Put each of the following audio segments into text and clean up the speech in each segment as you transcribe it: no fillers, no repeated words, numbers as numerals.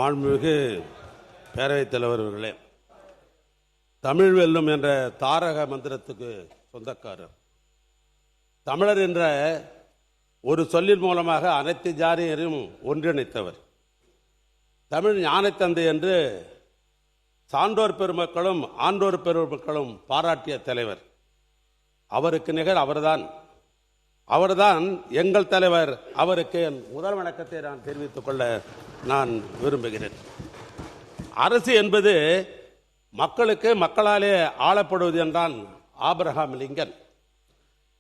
மாண்புமிகு பேரவைத் தலைவர் அவர்களே, தமிழ் வெல்லும் என்ற தாரக மந்திரத்துக்கு சொந்தக்காரர். தமிழர் என்ற ஒரு சொல்லின் மூலமாக அனைத்து ஜாதியரையும் ஒன்றிணைத்தவர். தமிழ் ஞானத்தந்தை என்று சான்றோர் பெருமக்களும் ஆன்றோர் பெருமக்களும் பாராட்டிய தலைவர். அவருக்கு நிகர் அவர்தான் எங்கள் தலைவர். அவருக்கு என் முதல் வணக்கத்தை நான் தெரிவித்துக் கொள்ள நான் விரும்புகிறேன். அரசு என்பது மக்களுக்கு மக்களாலே ஆளப்படுவது என்றான் ஆபிரகாம் லிங்கன்.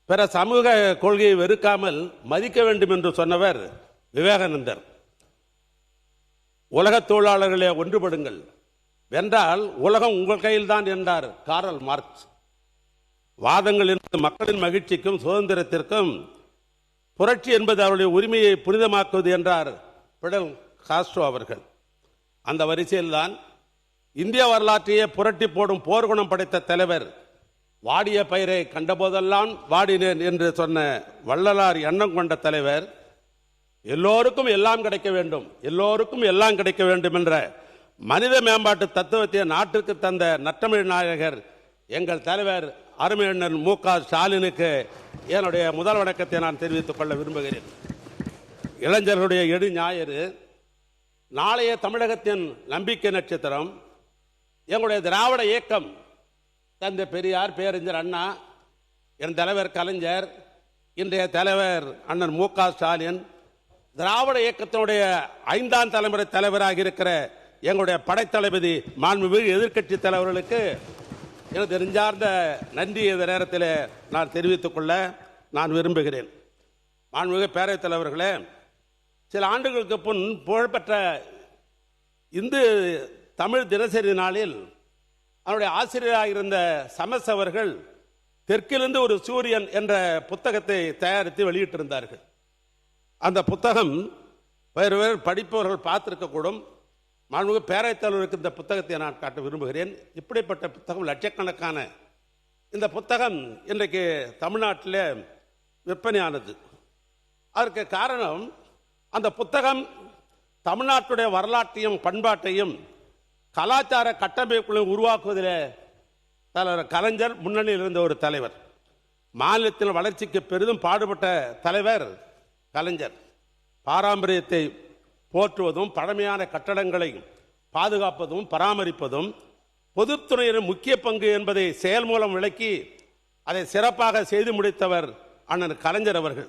பிற சமூக கொள்கையை வெறுக்காமல் மதிக்க வேண்டும் என்று சொன்னவர் விவேகானந்தர். உலக தொழிலாளர்களே ஒன்றுபடுங்கள், வென்றால் உலகம் உங்கள் கையில் தான் என்றார் காரல் மார்க்ஸ். வாதங்கள் என்பது மக்களின் மகிழ்ச்சிக்கும் சுதந்திரத்திற்கும், புரட்சி என்பது அவருடைய உரிமையை புனிதமாக்குவது என்றார் பிடல் காஸ்ட்ரோ அவர்கள். அந்த வரிசையில்தான் இந்திய வரலாற்றையே புரட்டி போடும் போர்க்குணம் படைத்த தலைவர், வாடிய பயிரை கண்டபோதெல்லாம் வாடினேன் என்று சொன்ன வள்ளலார் எண்ணம் கொண்ட தலைவர், எல்லோருக்கும் எல்லாம் கிடைக்க வேண்டும், எல்லோருக்கும் எல்லாம் கிடைக்க வேண்டும் என்ற மனித மேம்பாட்டு தத்துவத்தை நாட்டிற்கு தந்த நற்றமிழ் நாயகர் எங்கள் தலைவர் அருமையண்ணன் மு.க. ஸ்டாலினுக்கு என்னுடைய முதல் வணக்கத்தை நான் தெரிவித்துக் கொள்ள விரும்புகிறேன். இளைஞர்களுடைய எடு ஞாயிறு, நாளைய தமிழகத்தின் நம்பிக்கை நட்சத்திரம், எங்களுடைய திராவிட இயக்கம், தந்தை பெரியார், பேரறிஞர் அண்ணா, என் தலைவர் கலைஞர், இன்றைய தலைவர் அண்ணன் மு.க. ஸ்டாலின், திராவிட இயக்கத்தினுடைய 5ஆம் தலைமுறை தலைவராக இருக்கிற எங்களுடைய படைத்தளபதி மாண்புமிகு எதிர்க்கட்சி தலைவர்களுக்கு எனது நெஞ்சார்ந்த நன்றி இந்த நேரத்தில் நான் தெரிவித்துக் கொள்ள நான் விரும்புகிறேன். மாண்புமிகு பேரவைத் தலைவர்களே, சில ஆண்டுகளுக்கு முன் புகழ்பெற்ற இந்து தமிழ் தினசரி நாளில் அவருடைய ஆசிரியராக இருந்த சமஸ் அவர்கள் தெற்கிலிருந்து ஒரு சூரியன் என்ற புத்தகத்தை தயாரித்து வெளியிட்டிருந்தார்கள். அந்த புத்தகம் வேறு வேறு படிப்பவர்கள் பார்த்திருக்கக்கூடும். மாண்புமிகு பேரவைத் தலைவருக்கு இந்த புத்தகத்தை நான் காட்ட விரும்புகிறேன். இப்படிப்பட்ட புத்தகம் லட்சக்கணக்கான இந்த புத்தகம் இன்றைக்கு தமிழ்நாட்டில் விற்பனையானது. அதற்கு காரணம், அந்த புத்தகம் தமிழ்நாட்டுடைய வரலாற்றையும் பண்பாட்டையும் கலாச்சார கட்டமைப்புகளையும் உருவாக்குவதில் தலைவர் கலைஞர் முன்னணியில் இருந்த ஒரு தலைவர். மாநிலத்தின் வளர்ச்சிக்கு பெரிதும் பாடுபட்ட தலைவர் கலைஞர். பாரம்பரியத்தை போற்றுவதும், பழமையான கட்டடங்களை பாதுகாப்பதும் பராமரிப்பதும் பொதுத்துறையின் முக்கிய பங்கு என்பதை செயல் மூலம் விளக்கி அதை சிறப்பாக செய்து முடித்தவர் அண்ணன் கலைஞர் அவர்கள்.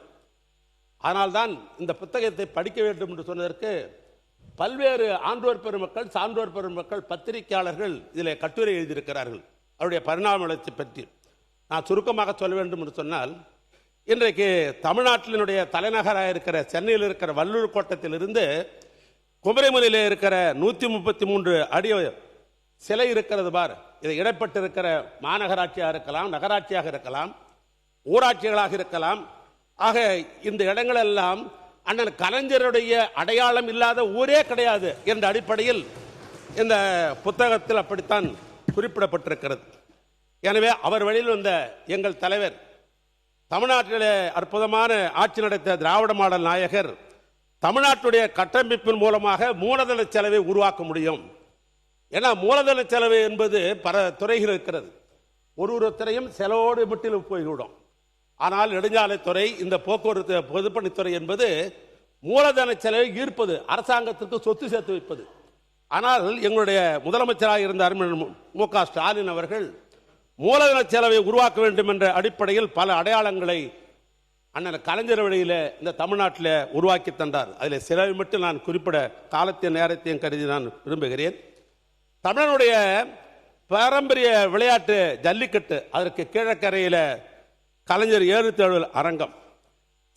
அதனால்தான் இந்த புத்தகத்தை படிக்க வேண்டும் என்று சொன்னதற்கு பல்வேறு ஆன்றோர் பெருமக்கள், சான்றோர் பெருமக்கள், பத்திரிகையாளர்கள் இதில் கட்டுரை எழுதியிருக்கிறார்கள். அவருடைய பரிணாம வளர்ச்சி பற்றி நான் சுருக்கமாக சொல்ல வேண்டும் என்று சொன்னால், இன்றைக்கு தமிழ்நாட்டினுடைய தலைநகராக இருக்கிற சென்னையில் இருக்கிற வள்ளூர் கோட்டத்திலிருந்து குமரிமுனையில் இருக்கிற 133 அடி சிலை இருக்கிறது பார். இது இடப்பட்டிருக்கிற மாநகராட்சியாக இருக்கலாம், நகராட்சியாக இருக்கலாம், ஊராட்சிகளாக இருக்கலாம். ஆக இந்த இடங்களெல்லாம் அண்ணன் கலைஞருடைய அடையாளம் இல்லாத ஊரே கிடையாது என்ற அடிப்படையில் இந்த புத்தகத்தில் அப்படித்தான் குறிப்பிடப்பட்டிருக்கிறது. எனவே அவர் வழியில் வந்த எங்கள் தலைவர், தமிழ்நாட்டிலே அற்புதமான ஆட்சி நடத்த திராவிட மாடல் நாயகர், தமிழ்நாட்டுடைய கட்டமைப்பின் மூலமாக மூலதன செலவை உருவாக்க முடியும். ஏன்னா மூலதன செலவு என்பது பல துறைகள் இருக்கிறது. ஒரு துறையும் செலவோடு மட்டில் போய்விடும். ஆனால் நெடுஞ்சாலைத்துறை, இந்த போக்குவரத்து பொதுப்பணித்துறை என்பது மூலதன செலவை ஈர்ப்பது, அரசாங்கத்திற்கு சொத்து சேர்த்து வைப்பது. ஆனால் எங்களுடைய முதலமைச்சராக இருந்த அருமையண்ணன் மு.க. ஸ்டாலின் அவர்கள் மூலதன செலவை உருவாக்க வேண்டும் என்ற அடிப்படையில் பல அடையாளங்களை அண்ணன் கலைஞர் வழியில் இந்த தமிழ்நாட்டில் உருவாக்கி தந்தார். அதில் சிலவை மட்டும் நான் குறிப்பிட காலத்தின் நேரத்தையும் கருதி நான் விரும்புகிறேன். தமிழனுடைய பாரம்பரிய விளையாட்டு ஜல்லிக்கட்டு, அதற்கு கீழக்கரையில் கலைஞர் ஏறுதழுவல் அரங்கம்,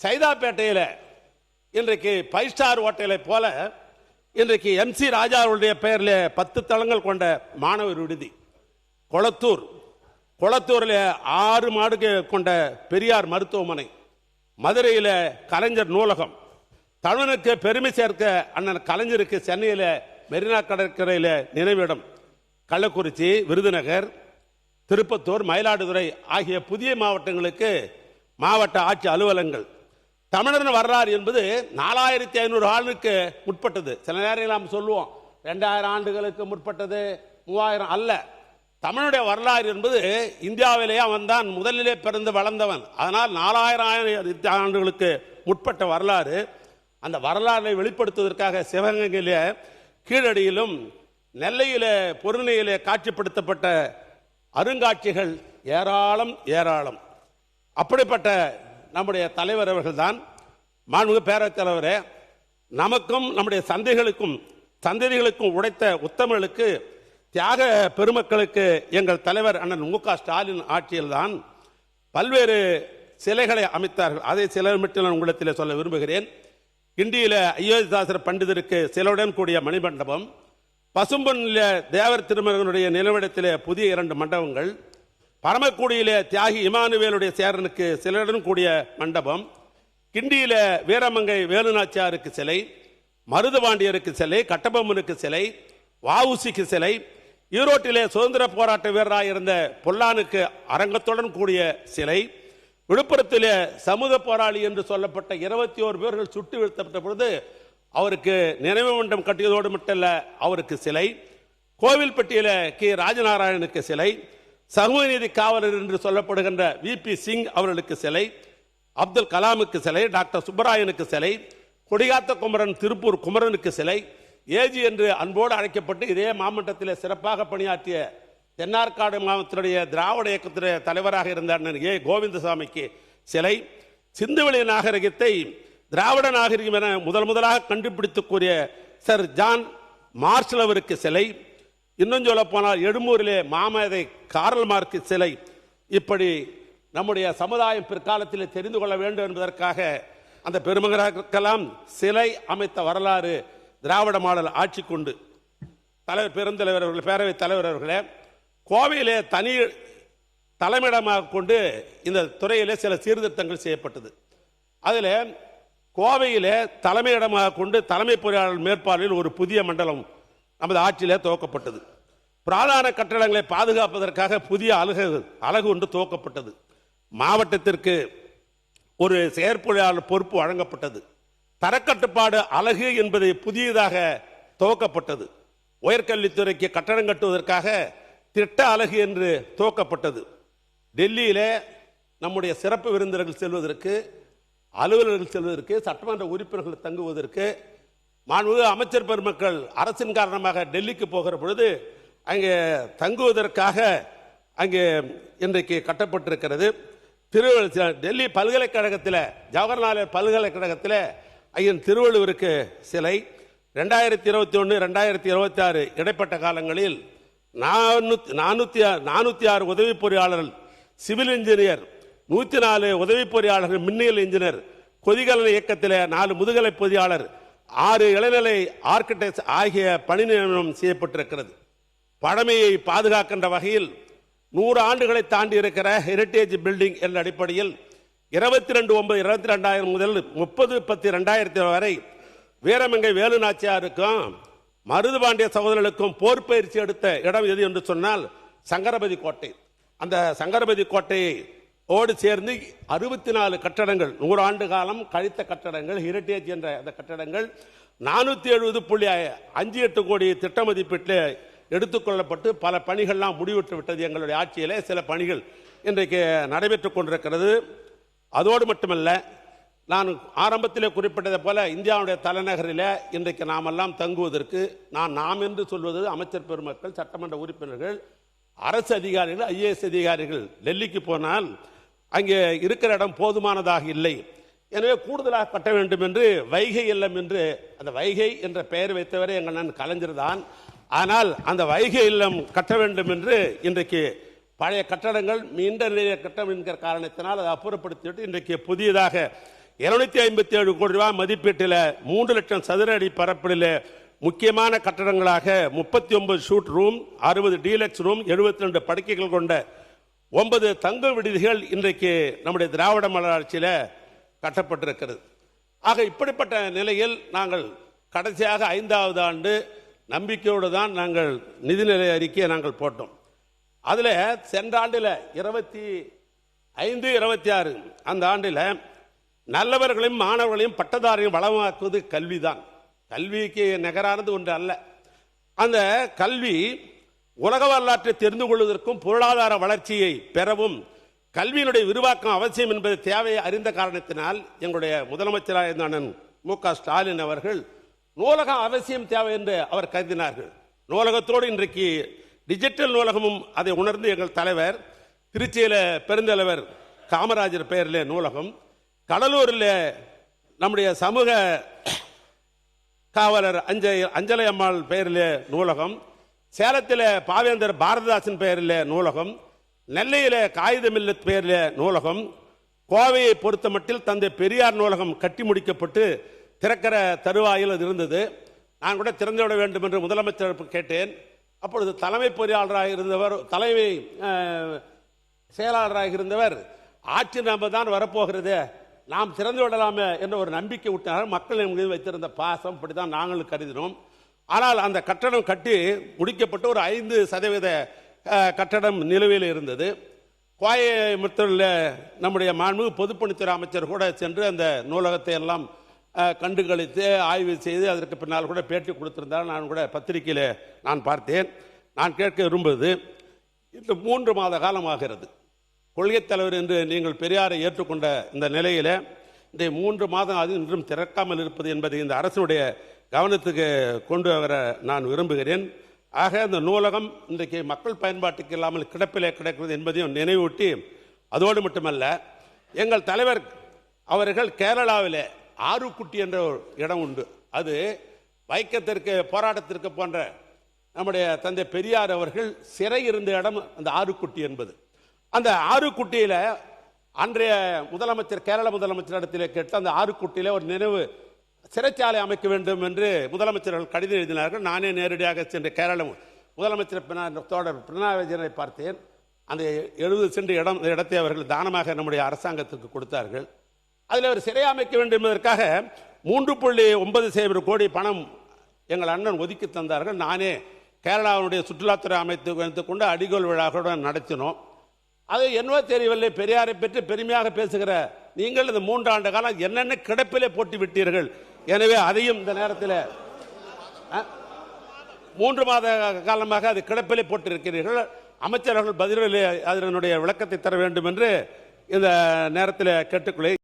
சைதாப்பேட்டையில் இன்றைக்கு 5 ஸ்டார் ஹோட்டலை போல இன்றைக்கு MC ராஜாவுடைய பெயரில் 10 தளங்கள் கொண்ட மாணவர் விடுதி, கொளத்தூரில் 6 மாடுக்கு கொண்ட பெரியார் மருத்துவமனை, மதுரையில் கலைஞர் நூலகம், தமிழனுக்கு பெருமை சேர்க்க அண்ணன் கலைஞருக்கு சென்னையில் மெரினா கடற்கரையில் நினைவிடம், கள்ளக்குறிச்சி, விருதுநகர், திருப்பத்தூர், மயிலாடுதுறை ஆகிய புதிய மாவட்டங்களுக்கு மாவட்ட ஆட்சி அலுவலகங்கள், தமிழரின் வரலாறு என்பது 4500 ஆண்டுக்கு முற்பட்டது. சில நேரங்களில் நாம் சொல்லுவோம் 2000 ஆண்டுகளுக்கு முற்பட்டது, 3000 அல்ல. தமிழுடைய வரலாறு என்பது இந்தியாவிலேயே அவன் தான் முதலிலே பிறந்து வளர்ந்தவன். அதனால் 4000 ஆண்டுகளுக்கு முற்பட்ட வரலாறு. அந்த வரலாறை வெளிப்படுத்துவதற்காக சிவகங்கையிலே கீழடியிலும் நெல்லையிலே பொருணையிலே காட்சிப்படுத்தப்பட்ட அருங்காட்சிகள் ஏராளம் ஏராளம். அப்படிப்பட்ட நம்முடைய தலைவர் அவர்கள்தான். மாண்புமிகு பேரவைத் தலைவரே, நமக்கும் நம்முடைய சந்ததிகளுக்கும் உடைத்த உத்தமர்களுக்கு, தியாக பெருமக்களுக்கு எங்கள் தலைவர் அண்ணன் மு.க. ஸ்டாலின் ஆட்சியில்தான் பல்வேறு சிலைகளை அமைத்தார்கள். அதை சிலர் மட்டும் நான் உங்களிடத்தில் சொல்ல விரும்புகிறேன். கிண்டியில அயோத்திதாசர் பண்டிதருக்கு சிலையுடன் கூடிய மணிமண்டபம், பசும்பொன்னில தேவர் திருமகனுடைய நிலவிடத்திலே புதிய 2 மண்டபங்கள், பரமக்குடியிலே தியாகி இமானுவேலுடைய சேரனுக்கு சிலையுடன் கூடிய மண்டபம், கிண்டியில வீரமங்கை வேலுநாச்சியாருக்கு சிலை, மருதுபாண்டியருக்கு சிலை, கட்டபொம்மனுக்கு சிலை, வஉசிக்கு சிலை, ஈரோட்டிலே சுதந்திர போராட்ட வீரராக இருந்த பொல்லானுக்கு அரங்கத்துடன் கூடிய சிலை, விழுப்புரத்திலே சமூக போராளி என்று சொல்லப்பட்ட 21 பேர்கள் சுட்டு வீழ்த்தப்பட்ட பொழுது அவருக்கு நினைவு மண்டபம் கட்டியதோடு மட்டுமல்ல, அவருக்கு சிலை, கோவில்பட்டியில கே. ராஜநாராயணனுக்கு சிலை, சமூக நீதி காவலர் என்று சொல்லப்படுகின்ற வி.பி. சிங் அவர்களுக்கு சிலை, அப்துல் கலாமுக்கு சிலை, டாக்டர் சுப்பராயனுக்கு சிலை, கொடிகாத்த குமரன் திருப்பூர் குமரனுக்கு சிலை, ஏஜி என்று அன்போடு அழைக்கப்பட்டு இதே மாவட்டத்தில் சிறப்பாக பணியாற்றிய தென்னார்காடு மாவட்டத்தினுடைய திராவிட இயக்கத்துடைய தலைவராக இருந்த அண்ணன் ஏ. கோவிந்தசாமிக்கு சிலை, சிந்துவெளி நாகரிகத்தை திராவிட நாகரிகம் என முதலாக கண்டுபிடித்து கூறிய சர் ஜான் மார்ஷல் அவருக்கு சிலை, இன்னும் சொல்ல போனால் எழும்பூரிலே மாமேதை காரல் மார்க்கு சிலை. இப்படி நம்முடைய சமுதாயம் பிற்காலத்தில் தெரிந்து கொள்ள வேண்டும் என்பதற்காக அந்த பெருமகனுக்கெல்லாம் சிலை அமைத்த வரலாறு திராவிட மாடல் ஆட்சி கொண்டு. தலைவர் பெருந்தலைவர் அவர்கள், பேரவைத் தலைவர் அவர்களே, கோவையிலே தனி தலைமையிடமாக கொண்டு இந்த துறையிலே சில சீர்திருத்தங்கள் செய்யப்பட்டது. அதில் கோவையிலே தலைமையிடமாக கொண்டு தலைமை பொறியாளர் மேற்பார்வையில் ஒரு புதிய மண்டலம் நமது ஆட்சியிலே துவக்கப்பட்டது. பிராதான கட்டடங்களை பாதுகாப்பதற்காக புதிய அலகு ஒன்று துவக்கப்பட்டது. மாவட்டத்திற்கு ஒரு செயற்பொறியாளர் பொறுப்பு வழங்கப்பட்டது. தரக்கட்டுப்பாடு அலகு என்பது புதியதாக துவக்கப்பட்டது. உயர்கல்வித்துறைக்கு கட்டடம் கட்டுவதற்காக திட்ட அலகு என்று துவக்கப்பட்டது. டெல்லியிலே நம்முடைய சிறப்பு விருந்தினர்கள் செல்வதற்கு, அலுவலர்கள் செல்வதற்கு, சட்டமன்ற உறுப்பினர்கள் தங்குவதற்கு, மாண்புமிகு அமைச்சர் பெருமக்கள் அரசின் காரணமாக டெல்லிக்கு போகிற பொழுது அங்கே தங்குவதற்காக அங்கே இன்றைக்கு கட்டப்பட்டிருக்கிறது. டெல்லி பல்கலைக்கழகத்தில், ஜவஹர்லால் பல்கலைக்கழகத்தில் ஐயன் திருவள்ளுவருக்கு சிலை. 2021 2026 இடைப்பட்ட காலங்களில் 406 உதவி பொறியாளர்கள், சிவில் இன்ஜினியர் 104 உதவி பொறியாளர்கள், மின்னியல் இன்ஜினியர், கொதிகலன் இயக்கத்தில் 4 முதுகலை பொறியாளர், 6 இளநிலை ஆர்கிடெக்ட் ஆகிய பணி நியமனம் செய்யப்பட்டிருக்கிறது. பழமையை பாதுகாக்கின்ற வகையில் 100 ஆண்டுகளை தாண்டி இருக்கிற ஹெரிட்டேஜ் பில்டிங் என்ற அடிப்படையில் 22/9/2200 முதல் 30/10/2000 வரை வீரமங்கை வேலுநாச்சியாருக்கும் மருதுபாண்டிய சகோதரர்களுக்கும் போர் பயிற்சி எடுத்த இடம் எது என்று சொன்னால் சங்கரபதி கோட்டை. அந்த சங்கரபதி கோட்டையை ஓடு சேர்ந்து 64 கட்டடங்கள், 100 ஆண்டு காலம் கழித்த கட்டடங்கள், ஹெரிட்டேஜ் என்ற அந்த கட்டடங்கள் 470.58 கோடி திட்ட மதிப்பீட்டில் எடுத்துக்கொள்ளப்பட்டு பல பணிகள்லாம் முடிவிட்டு விட்டது. எங்களுடைய ஆட்சியிலே சில பணிகள் இன்றைக்கு நடைபெற்றுக் கொண்டிருக்கிறது. அதோடு மட்டுமல்ல, நான் ஆரம்பத்திலே குறிப்பிட்டதை போல இந்தியாவுடைய தலைநகரில் இன்றைக்கு நாமெல்லாம் தங்குவதற்கு, நாம் என்று சொல்வது அமைச்சர் பெருமக்கள், சட்டமன்ற உறுப்பினர்கள், அரசு அதிகாரிகள், ஐஏஎஸ் அதிகாரிகள் டெல்லிக்கு போனால் அங்கே இருக்கிற இடம் போதுமானதாக இல்லை. எனவே கூடுதலாக கட்ட வேண்டும் என்று வைகை இல்லம் என்று, அந்த வைகை என்ற பெயர் வைத்தவரை எங்கள் நான் கலைஞர் தான். ஆனால் அந்த வைகை இல்லம் கட்ட வேண்டும் என்று இன்றைக்கு பழைய கட்டடங்கள் மீண்ட நிலைய கட்டம் என்கிற காரணத்தினால் அதை அப்புறப்படுத்திவிட்டு இன்றைக்கு புதியதாக 257 கோடி ரூபாய் மதிப்பீட்டில் 3 லட்சம் சதுர அடி பரப்பில் முக்கியமான கட்டடங்களாக 39 ஷூட் ரூம், 60 டீலக்ஸ் ரூம், 72 படுக்கைகள் கொண்ட 9 தங்க விடுதிகள் இன்றைக்கு நம்முடைய திராவிட மாடல் ஆட்சியில் கட்டப்பட்டிருக்கிறது. ஆக இப்படிப்பட்ட நிலையில் நாங்கள் கடைசியாக 5வது ஆண்டு நம்பிக்கையோடு தான் நாங்கள் நிதிநிலை அறிக்கையை நாங்கள் போட்டோம். அதில் சென்ற ஆண்டில் 25-26 அந்த ஆண்டில் நல்லவர்களையும் மாணவர்களையும் பட்டதாரியும் வளமாக்குவது கல்விதான். கல்விக்கு நிகரானது ஒன்று அல்ல. அந்த கல்வி உலக வரலாற்றை தெரிந்து கொள்வதற்கும் பொருளாதார வளர்ச்சியை பெறவும் கல்வியினுடைய விரிவாக்கம் அவசியம் என்பது தேவையை அறிந்த காரணத்தினால் எங்களுடைய முதலமைச்சராக இருந்த அண்ணன் மு.க. ஸ்டாலின் அவர்கள் நூலகம் அவசியம் தேவை என்று அவர் கருதினார்கள். நூலகத்தோடு இன்றைக்கு டிஜிட்டல் நூலகமும் அதை உணர்ந்து எங்கள் தலைவர் திருச்சியில பெருந்தலைவர் காமராஜர் பெயரிலே நூலகம், கடலூரில் நம்முடைய சமூக காவலர் அஞ்சலை அம்மாள் பெயரிலே நூலகம், சேலத்தில் பாவேந்தர் பாரதிதாசன் பெயரிலே நூலகம், நெல்லையில காகிதமில்லத் பெயரிலே நூலகம், கோவையை பொறுத்த மட்டில் தந்தை பெரியார் நூலகம் கட்டி முடிக்கப்பட்டு திறக்கிற தருவாயில் அது இருந்தது. நான் கூட திறந்துவிட வேண்டும் என்று முதலமைச்சர் கேட்டேன். அப்பொழுது தலைமை பொறியாளராக இருந்தவர், தலைமை செயலாளராக இருந்தவர், ஆட்சி நாம தான் வரப்போகிறது, நாம் திறந்து விடலாமே என்ற ஒரு நம்பிக்கை விட்டார். மக்கள் மீது வைத்திருந்த பாசம் இப்படிதான் நாங்களும் கருதினோம். ஆனால் அந்த கட்டடம் கட்டி முடிக்கப்பட்டு ஒரு 5% கட்டடம் நிலுவையில் இருந்தது. கோயம்புத்தூரில் நம்முடைய மாண்புமிகு பொதுப்பணித்துறை அமைச்சர் கூட சென்று அந்த நூலகத்தை எல்லாம் கண்டுகளித்து ஆய்வு செய்து அதற்கு பின்னால் கூட பேட்டி கொடுத்திருந்தார். நான் கூட பத்திரிகையில் நான் பார்த்தேன். நான் கேட்க விரும்புவது, இன்று 3 மாத காலமாகிறது கொள்கைத் தலைவர் என்று நீங்கள் பெரியாரை ஏற்றுக்கொண்ட இந்த நிலையில இந்த 3 மாதம் அது இன்றும் திறக்காமல் இருப்பது என்பதை இந்த அரசுடைய கவனத்துக்கு கொண்டு வர நான் விரும்புகிறேன். ஆக இந்த நூலகம் இன்றைக்கு மக்கள் பயன்பாட்டுக்கு இல்லாமல் கிடப்பிலே கிடக்கிறது என்பதையும் நினைவூட்டி, அதோடு மட்டுமல்ல எங்கள் தலைவர் அவர்கள் கேரளாவிலே ஆறுக்குட்டி என்ற ஒரு இடம் உண்டு. அது வைக்கத்திற்கு போராட்டத்திற்கு போன்ற நம்முடைய தந்தை பெரியார் அவர்கள் சிறை இருந்த இடம் அந்த ஆறுக்குட்டி என்பது. அந்த ஆறுக்குட்டியில அன்றைய முதலமைச்சர் கேரள முதலமைச்சர் இடத்திலே கேட்டு அந்த ஆறுக்குட்டியில ஒரு நினைவு சிறைச்சாலை அமைக்க வேண்டும் என்று முதலமைச்சர்கள் கடிதம் எழுதினார்கள். நானே நேரடியாக சென்று கேரள முதலமைச்சர் பினராயி விஜயனை பார்த்தேன். அந்த 70 சென்ட் இடத்தை அவர்கள் தானமாக நம்முடைய அரசாங்கத்திற்கு கொடுத்தார்கள். அதில் ஒரு சிறை அமைக்க வேண்டும் என்பதற்காக 3.9 கோடி பணம் எங்கள் அண்ணன் ஒதுக்கி தந்தார்கள். நானே கேரளாவுடைய சுற்றுலாத்துறை அமைத்து கொண்டு அடிகோல் விழாவுடன் நடத்தினோம். அது என்னவோ தெரியவில்லை, பெரியாரை பற்றி பெருமையாக பேசுகிற நீங்கள் இந்த 3 ஆண்டு காலம் என்னென்ன கிடப்பிலே போட்டு விட்டீர்கள். எனவே அதையும் இந்த நேரத்தில் 3 மாத காலமாக அது கிடப்பிலே போட்டிருக்கிறீர்கள். அமைச்சர்கள் பதிலில் அதனுடைய விளக்கத்தை தர வேண்டும் என்று இந்த நேரத்தில் கேட்டுக்கொள்ள